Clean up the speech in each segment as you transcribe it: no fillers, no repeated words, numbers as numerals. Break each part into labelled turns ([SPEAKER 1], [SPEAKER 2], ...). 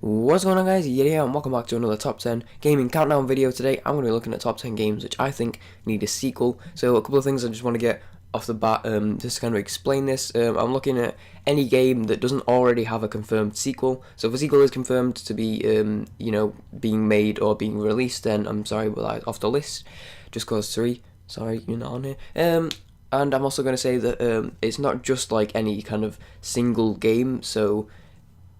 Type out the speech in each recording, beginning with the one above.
[SPEAKER 1] What's going on, guys? Yeah, and welcome back to another top 10 gaming countdown video. Today I'm going to be looking at top 10 games which I think need a sequel. So a couple of things I just want to get off the bat just to kind of explain this. I'm looking at any game that doesn't already have a confirmed sequel. So if a sequel is confirmed to be being made or being released, then I'm sorry, but that's off the list. Just Cause 3, sorry, you're not on here. And I'm also going to say that it's not just like any kind of single game, so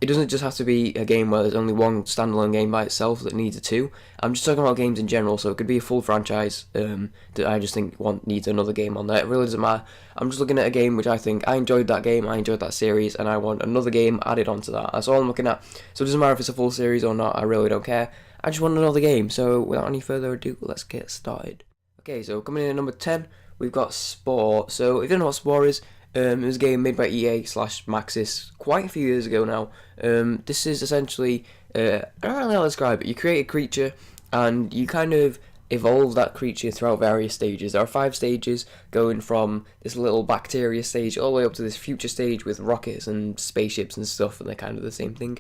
[SPEAKER 1] it doesn't just have to be a game where there's only one standalone game by itself that needs a two. I'm just talking about games in general, so it could be a full franchise that I just think needs another game on there. It really doesn't matter. I'm just looking at a game which I think I enjoyed that game, I enjoyed that series, and I want another game added onto that. That's all I'm looking at. So it doesn't matter if it's a full series or not, I really don't care. I just want another game. So without any further ado, let's get started. Okay, so coming in at number 10, we've got Spore. So if you don't know what Spore is, it was a game made by EA/Maxis quite a few years ago now. This is essentially, I don't really know how to describe it. You create a creature and you kind of evolve that creature throughout various stages. There are 5 stages, going from this little bacteria stage all the way up to this future stage with rockets and spaceships and stuff, and they're kind of the same thing.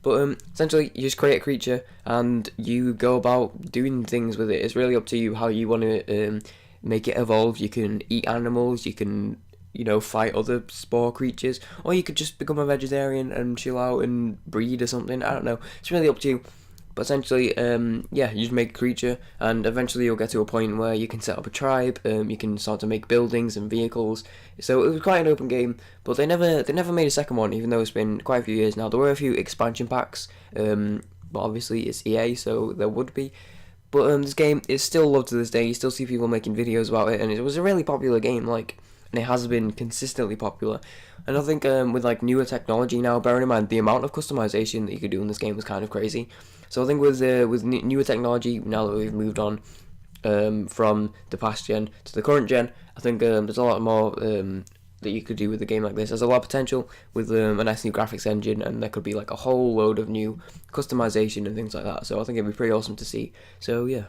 [SPEAKER 1] But essentially, you just create a creature and you go about doing things with it. It's really up to you how you want to make it evolve. You can eat animals, you can fight other spore creatures, or you could just become a vegetarian and chill out and breed or something. I don't know, it's really up to you. But essentially, yeah, you just make a creature, and eventually you'll get to a point where you can set up a tribe. You can start to make buildings and vehicles. So it was quite an open game, but they never made a second one, even though it's been quite a few years now. There were a few expansion packs, but obviously it's EA, so there would be. But this game is still loved to this day. You still see people making videos about it, and it was a really popular game, and it has been consistently popular. And I think with like newer technology now, bearing in mind the amount of customization that you could do in this game was kind of crazy. So I think with newer technology, now that we've moved on from the past gen to the current gen, I think there's a lot more that you could do with a game like this. There's a lot of potential with a nice new graphics engine, and there could be like a whole load of new customization and things like that. So I think it'd be pretty awesome to see. So yeah.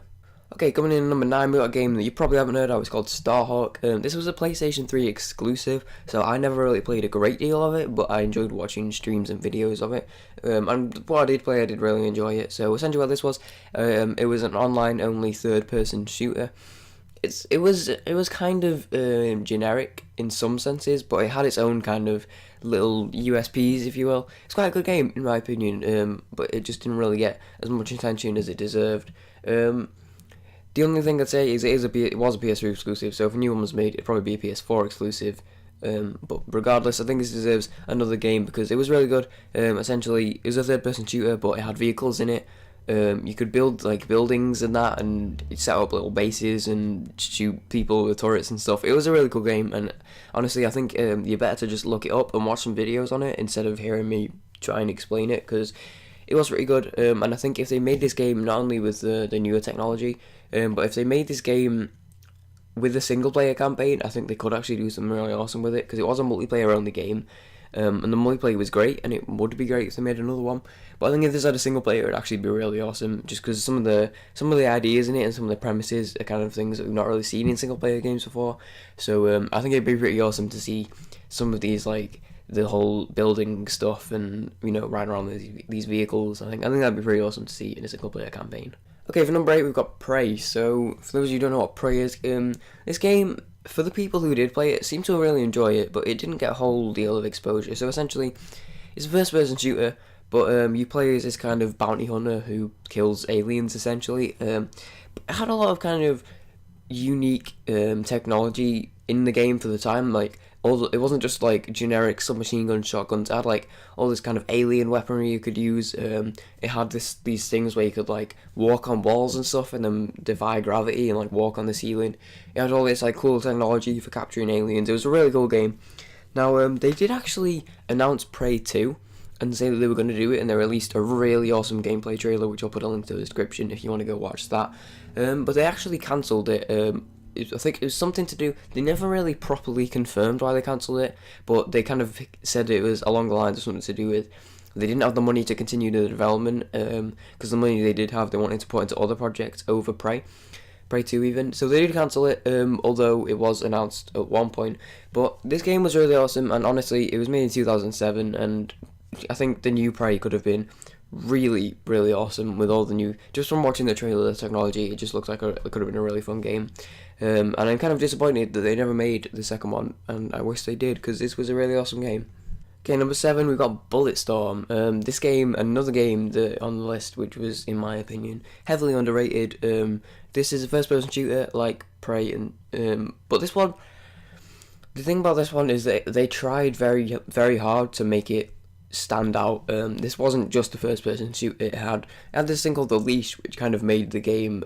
[SPEAKER 1] Okay, coming in at number 9, we got a game that you probably haven't heard of. It's called Starhawk. This was a PlayStation 3 exclusive, so I never really played a great deal of it, but I enjoyed watching streams and videos of it. And what I did play, I did really enjoy it. So essentially what this was, it was an online-only third-person shooter. It was kind of generic in some senses, but it had its own kind of little USPs, if you will. It's quite a good game, in my opinion, but it just didn't really get as much attention as it deserved. The only thing I'd say is it was a PS3 exclusive, so if a new one was made, it'd probably be a PS4 exclusive. But regardless, I think this deserves another game because it was really good. Essentially, it was a third-person shooter, but it had vehicles in it. You could build like buildings and that, and set up little bases and shoot people with turrets and stuff. It was a really cool game, and honestly, I think you're better to just look it up and watch some videos on it instead of hearing me try and explain it, because it was pretty good. And I think if they made this game not only with the newer technology, but if they made this game with a single-player campaign, I think they could actually do something really awesome with it, because it was a multiplayer-only game, and the multiplayer was great, and it would be great if they made another one. But I think if this had a single-player, it'd actually be really awesome, just because some of the ideas in it and some of the premises are kind of things that we've not really seen in single-player games before. So I think it'd be pretty awesome to see some of these, like the whole building stuff and riding around these vehicles. I think that'd be pretty awesome to see in a single-player campaign. Okay, for number 8, we've got Prey. So, for those of you who don't know what Prey is, this game, for the people who did play it, seemed to really enjoy it, but it didn't get a whole deal of exposure. So, essentially, it's a first-person shooter, but you play as this kind of bounty hunter who kills aliens, essentially. It had a lot of kind of unique technology in the game for the time, like it wasn't just like generic submachine gun shotguns. It had like all this kind of alien weaponry you could use. It had these things where you could like walk on walls and stuff and then defy gravity and like walk on the ceiling. It had all this like cool technology for capturing aliens. It was a really cool game. Now they did actually announce Prey 2 and say that they were going to do it, and they released a really awesome gameplay trailer, which I'll put a link to the description if you want to go watch that. But they actually cancelled it. I think it was something to do, they never really properly confirmed why they cancelled it, but they kind of said it was along the lines of something to do with they didn't have the money to continue the development, because the money they did have they wanted to put into other projects over Prey 2 even. So they did cancel it, although it was announced at one point. But this game was really awesome, and honestly it was made in 2007, and I think the new Prey could have been really, really awesome with all the new. Just from watching the trailer, the technology, it just looks like it could have been a really fun game. And I'm kind of disappointed that they never made the second one, and I wish they did, because this was a really awesome game. Okay, number 7, we've got Bulletstorm. This game, another game that on the list, which was, in my opinion, heavily underrated. This is a first-person shooter like Prey, and but this one, the thing about this one is that they tried very, very hard to make it stand out. This wasn't just a first-person shooter. It had this thing called the leash, which kind of made the game,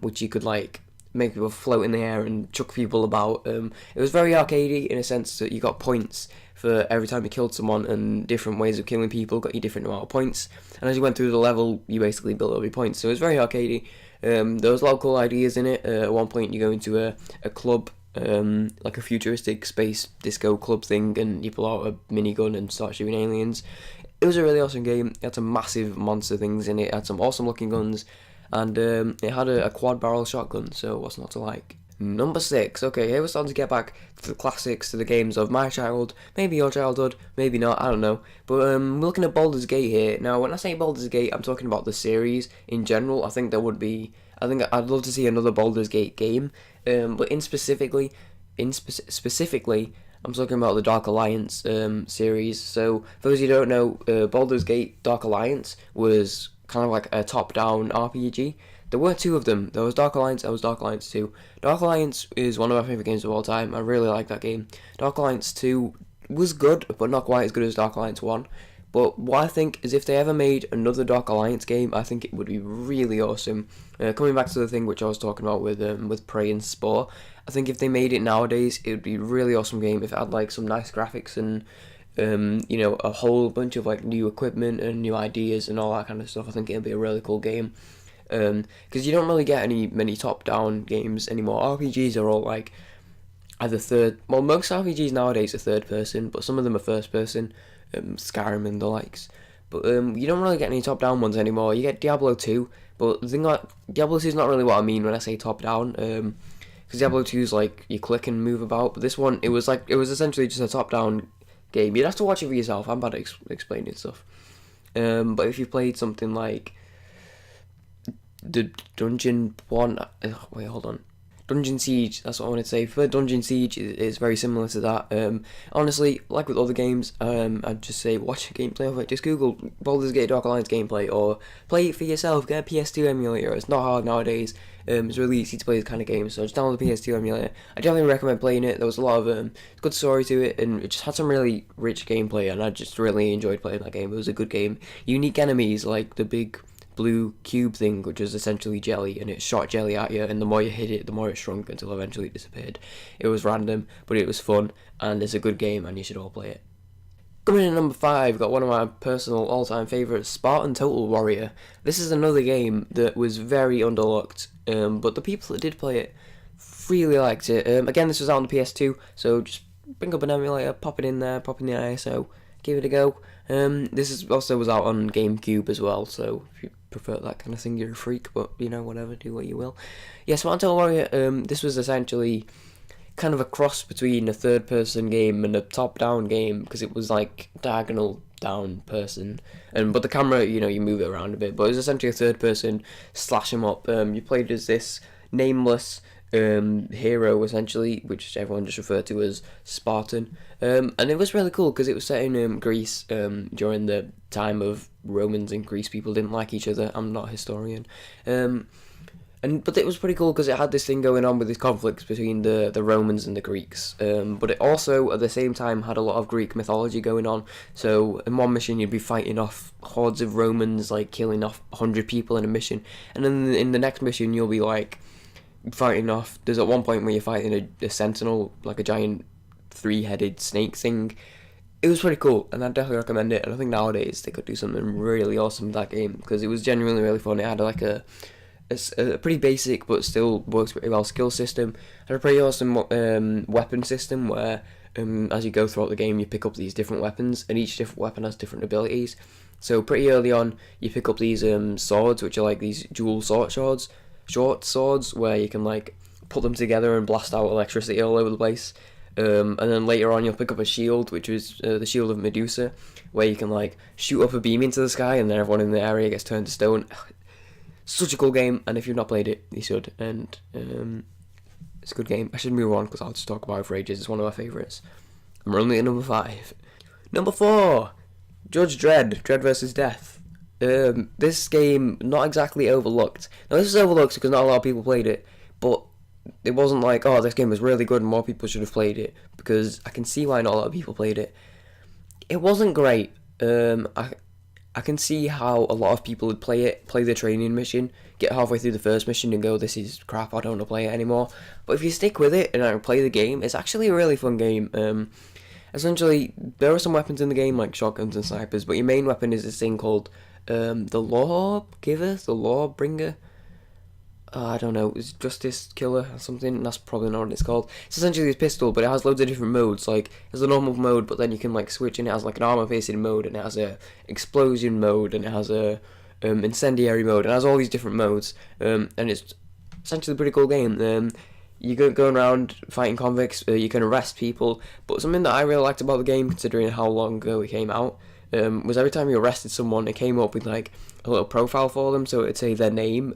[SPEAKER 1] which you could like make people float in the air and chuck people about. It was very arcadey in a sense that you got points for every time you killed someone, and different ways of killing people got you different amount of points. And as you went through the level, you basically built up your points. So it was very arcadey. There was a lot of cool ideas in it. At one point, you go into a club, like a futuristic space disco club thing, and you pull out a minigun and start shooting aliens. It was a really awesome game. It had some massive monster things in it. It had some awesome looking guns, and it had a quad barrel shotgun, so what's not to like? Number 6. Okay, here we're starting to get back to the classics, to the games of my childhood, maybe your childhood, maybe not, I don't know. But we're looking at Baldur's Gate here. Now, when I say Baldur's Gate, I'm talking about the series in general. I think I'd love to see another Baldur's Gate game. But specifically, I'm talking about the Dark Alliance series. So, for those who don't know, Baldur's Gate Dark Alliance was kind of like a top-down RPG. There were 2 of them. There was Dark Alliance, there was Dark Alliance 2. Dark Alliance is one of my favourite games of all time. I really like that game. Dark Alliance 2 was good, but not quite as good as Dark Alliance 1. But what I think is if they ever made another Dark Alliance game, I think it would be really awesome. Coming back to the thing which I was talking about with Prey and Spore, I think if they made it nowadays, it would be a really awesome game if it had like some nice graphics and a whole bunch of like new equipment and new ideas and all that kind of stuff. I think it'd be a really cool game. Because you don't really get many top-down games anymore. RPGs are all like either most RPGs nowadays are third person, but some of them are first person, Skyrim and the likes. But you don't really get any top-down ones anymore. You get Diablo 2, but the thing like Diablo 2 is not really what I mean when I say top-down. Because Diablo 2 is like you click and move about, but this one it was essentially just a top-down game. You'd have to watch it for yourself. I'm bad at explaining stuff. But if you played something like the Dungeon one, wait, hold on. Dungeon Siege, that's what I want to say. For Dungeon Siege, is very similar to that. Honestly, like with other games, I'd just say watch a gameplay of it. Just Google Baldur's Gate Dark Alliance gameplay, or play it for yourself. Get a PS2 emulator. It's not hard nowadays. It's really easy to play this kind of game, so just download the PS2 emulator. I definitely recommend playing it. There was a lot of good story to it, and it just had some really rich gameplay, and I just really enjoyed playing that game. It was a good game. Unique enemies like the big blue cube thing, which was essentially jelly, and it shot jelly at you, and the more you hit it, the more it shrunk until eventually it disappeared. It was random, but it was fun, and it's a good game, and you should all play it. Coming in at number 5, got one of my personal all-time favourites, Spartan Total Warrior. This is another game that was very underlooked, but the people that did play it really liked it. Again, this was out on the PS2, so just bring up an emulator, pop it in there, pop in the ISO, give it a go. This also was out on GameCube as well, so if you prefer that kind of thing, you're a freak, but whatever, do what you will. Yeah, Spartan Total Warrior, this was essentially kind of a cross between a third person game and a top down game, because it was like diagonal down person, but the camera, you move it around a bit, but it was essentially a third person slash 'em up. You played as this nameless hero essentially, which everyone just referred to as Spartan, and it was really cool because it was set in Greece during the time of Romans in Greece. People didn't like each other. I'm not a historian, but it was pretty cool because it had this thing going on with these conflicts between the Romans and the Greeks, but it also at the same time had a lot of Greek mythology going on. So in one mission you'd be fighting off hordes of Romans, like killing off 100 people in a mission, and then in the next mission you'll be like fighting off, there's at one point where you're fighting a sentinel, like a giant 3-headed snake thing. It was pretty cool, and I'd definitely recommend it, and I think nowadays they could do something really awesome with that game, because it was genuinely really fun. It had like a pretty basic but still works pretty well skill system. It had a pretty awesome weapon system where as you go throughout the game you pick up these different weapons, and each different weapon has different abilities. So pretty early on you pick up these swords, which are like these dual short swords where you can like put them together and blast out electricity all over the place. and then later on you'll pick up a shield, which is the shield of Medusa, where you can like shoot up a beam into the sky, and then everyone in the area gets turned to stone. Such a cool game, and if you've not played it, you should. And it's a good game. I should move on because I'll just talk about it for ages. It's one of my favourites. I'm only at number 5. Number 4, Judge Dredd, Dredd vs. Death. This game, not exactly overlooked. Now this is overlooked because not a lot of people played it, but it wasn't like, oh, this game was really good and more people should have played it, because I can see why not a lot of people played it. It wasn't great. I can see how a lot of people would play the training mission, get halfway through the first mission and go, this is crap, I don't want to play it anymore. But if you stick with it and play the game, it's actually a really fun game. Essentially, there are some weapons in the game, like shotguns and snipers, but your main weapon is this thing called the Lawgiver, the Lawbringer. I don't know, it's Justice Killer or something, that's probably not what it's called. It's essentially this pistol, but it has loads of different modes, like, there's a normal mode, but then you can, like, switch, and it has, like, an armor-piercing mode, and it has a explosion mode, and it has a incendiary mode, and it has all these different modes, and it's essentially a pretty cool game. You're going around fighting convicts, you can arrest people, but something that I really liked about the game, considering how long ago it came out, was every time you arrested someone, it came up with like a little profile for them, so it'd say their name,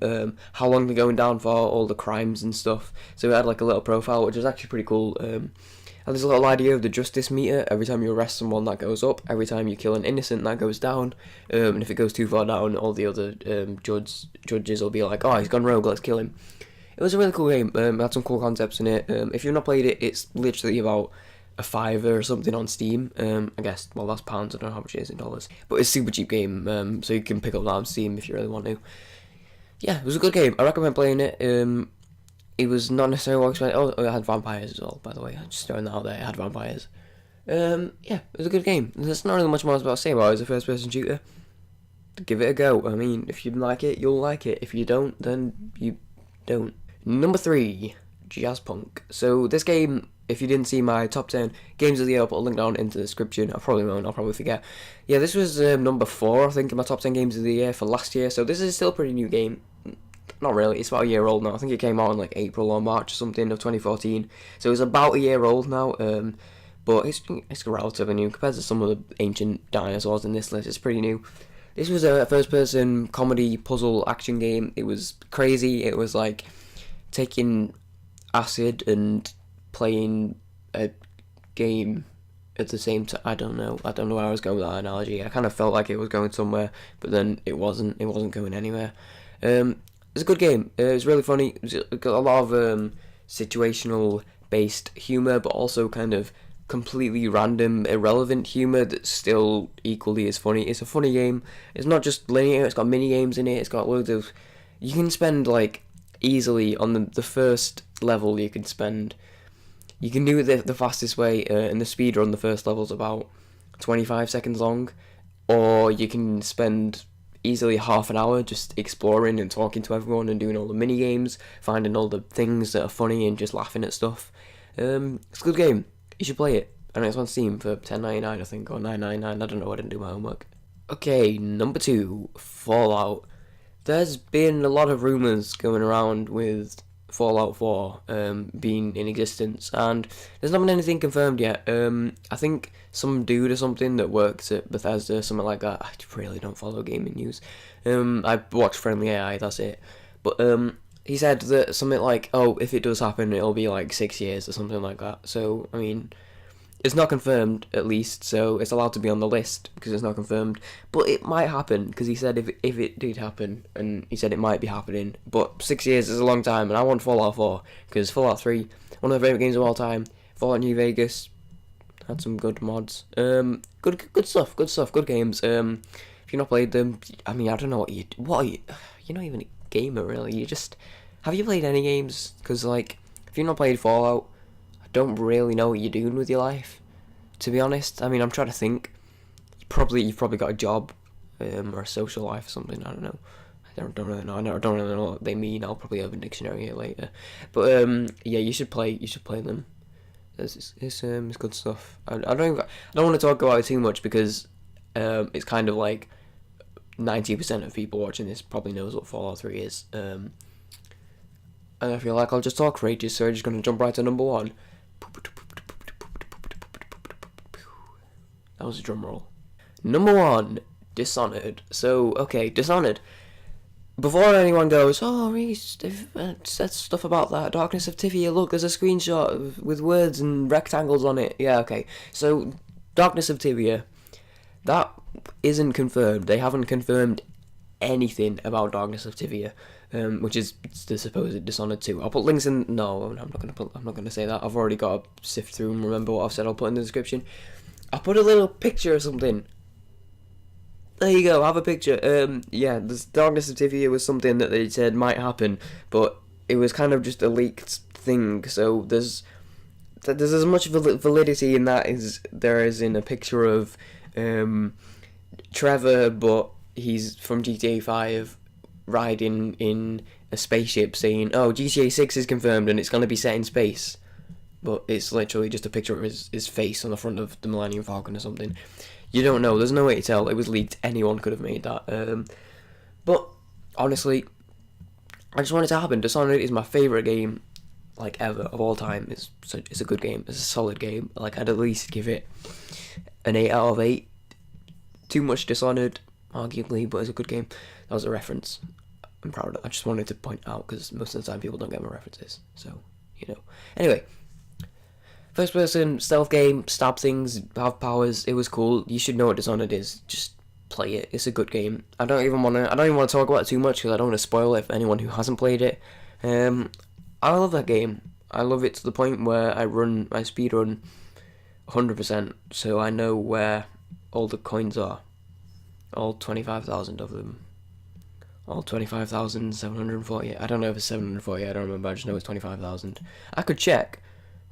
[SPEAKER 1] how long they're going down for, all the crimes and stuff. So it had like a little profile, which was actually pretty cool. And there's a little idea of the justice meter. Every time you arrest someone, that goes up. Every time you kill an innocent, that goes down. And if it goes too far down, all the other judges will be like, oh, he's gone rogue, let's kill him. It was a really cool game. It had some cool concepts in it. If you've not played it, it's literally about a $5 or something on Steam. I guess, well, that's pounds, I don't know how much it is in dollars, but it's a super cheap game, so you can pick up that on Steam if you really want to. Yeah, it was a good game. I recommend playing it. It was not necessarily well expensive. Oh, it had vampires as well, by the way. I'm just throwing that out there. It had vampires. Yeah, it was a good game. There's not really much more about to say about it. It's a first-person shooter. Give it a go. I mean, if you like it, you'll like it. If you don't, then you don't. Number 3, Jazzpunk. So this game, if you didn't see my top 10 games of the year, I'll put a link down into the description. I probably won't, I'll probably forget. Yeah, this was number 4, I think, in my top 10 games of the year for last year, so this is still a pretty new game. Not really, it's about a year old now. I think it came out in like April or March or something of 2014, so it's about a year old now, but it's relatively new compared to some of the ancient dinosaurs in this list. It's pretty new. This was a first-person comedy puzzle action game. It was crazy. It was like taking acid and playing a game at the same time. I don't know where I was going with that analogy. I kind of felt like it was going somewhere, but then it wasn't going anywhere. It's a good game. It was really funny. It got a lot of situational based humor, but also kind of completely random, irrelevant humor that's still equally as funny. It's a funny game. It's not just linear, it's got mini games in it. It's got loads of, you can spend like easily on the first level, you can do it the fastest way, and the speed run, the first level's about 25 seconds long, or you can spend easily half an hour just exploring and talking to everyone and doing all the mini games, finding all the things that are funny and just laughing at stuff. It's a good game. You should play it. And it's on Steam for $10.99, I think, or $9.99. I don't know. I didn't do my homework. Okay, number 2, Fallout. There's been a lot of rumours going around with Fallout 4 being in existence, and there's not been anything confirmed yet. I think some dude or something that works at Bethesda, something like that. I really don't follow gaming news. I watch Friendly AI, that's it. But he said that something like, oh, if it does happen, it'll be like 6 years or something like that. So, I mean, it's not confirmed, at least, so it's allowed to be on the list because it's not confirmed. But it might happen, because he said if it did happen, and he said it might be happening. But 6 years is a long time, and I want Fallout 4, because Fallout 3, one of my favourite games of all time. Fallout New Vegas had some good mods. Good stuff, good games. If you've not played them, I mean, I don't know you're not even a gamer, really. Have you played any games? Because, like, if you've not played Fallout, I don't really know what you're doing with your life, to be honest. I mean, I'm trying to think. You've probably got a job, or a social life or something, I don't know. I don't really know. I don't really know what they mean. I'll probably have a dictionary here later. But, yeah, you should play them. It's good stuff. I don't want to talk about it too much, because it's kind of like 90% of people watching this probably knows what Fallout 3 is. And I feel like I'll just talk for ages, so I'm just going to jump right to number 1. That was a drum roll. Number 1, Dishonored. So, okay, Dishonored. Before anyone goes, oh, Reese, they've said stuff about that. Darkness of Tivia, look, there's a screenshot with words and rectangles on it. Yeah, okay. So, Darkness of Tivia, that isn't confirmed. They haven't confirmed anything about Darkness of Tivia, which is the supposed Dishonored 2. I'll put links in. No, I'm not gonna say that. I've already got to sift through and remember what I've said. I'll put in the description. I'll put a little picture or something. There you go, have a picture. Yeah, this Darkness of Tivia was something that they said might happen, but it was kind of just a leaked thing, so there's as much validity in that as there is in a picture of Trevor, but he's from GTA 5 riding in a spaceship saying, oh, GTA 6 is confirmed and it's going to be set in space. But it's literally just a picture of his face on the front of the Millennium Falcon or something. You don't know. There's no way to tell. It was leaked. Anyone could have made that. But honestly, I just want it to happen. Dishonored is my favourite game, like, ever, of all time. It's a good game. It's a solid game. Like, I'd at least give it an 8 out of 8. Too much Dishonored, arguably, but it's a good game. That was a reference. I'm proud of it. I just wanted to point out, because most of the time people don't get my references. So, you know. Anyway. First person, stealth game, stab things, have powers. It was cool. You should know what Dishonored is. Just play it. It's a good game. I don't even want to talk about it too much because I don't want to spoil it for anyone who hasn't played it. I love that game. I love it to the point where I speedrun 100%, so I know where all the coins are. All 25,000 of them. All 25,740. I don't know if it's 740. I don't remember. I just know it's 25,000. I could check,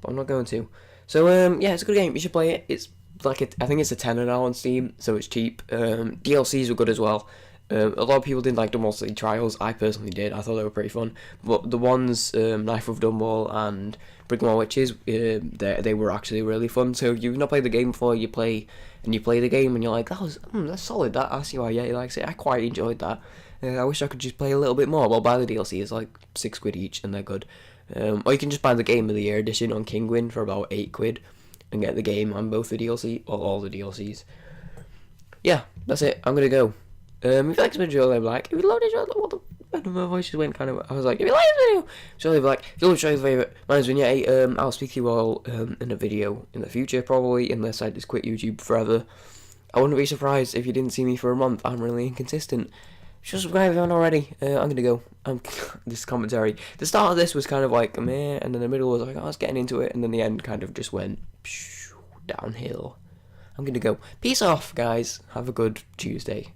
[SPEAKER 1] but I'm not going to. So yeah, it's a good game. You should play it. It's like I think it's a 10 now on Steam, so it's cheap. DLCs were good as well. A lot of people didn't like Dumble City Trials. I personally did. I thought they were pretty fun. But the ones, Knife of Dumble and Brigmore Witches, they were actually really fun. So if you've not played the game before, you play the game and you're like, that's solid. That I see why he likes it. I quite enjoyed that. I wish I could just play a little bit more. Well, buy the DLC. It's like £6 each, and they're good. Or you can just buy the Game of the Year edition on Kingwin for about £8 and get the game and both the DLC or all the DLCs. Yeah, that's it. I'm gonna go. If you like this video, leave a like. If you love this video, my voice just went kind of. I was like, if you like this video, so leave a like. If you love your favourite, my name's Vignette. I'll speak to you all in a video in the future, probably, unless I just quit YouTube forever. I wouldn't be surprised if you didn't see me for a month. I'm really inconsistent. Just subscribe if you haven't already. I'm gonna go. This commentary. The start of this was kind of like meh, and then the middle was like I was getting into it, and then the end kind of just went downhill. I'm gonna go. Peace off, guys. Have a good Tuesday.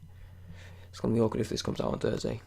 [SPEAKER 1] It's gonna be awkward if this comes out on Thursday.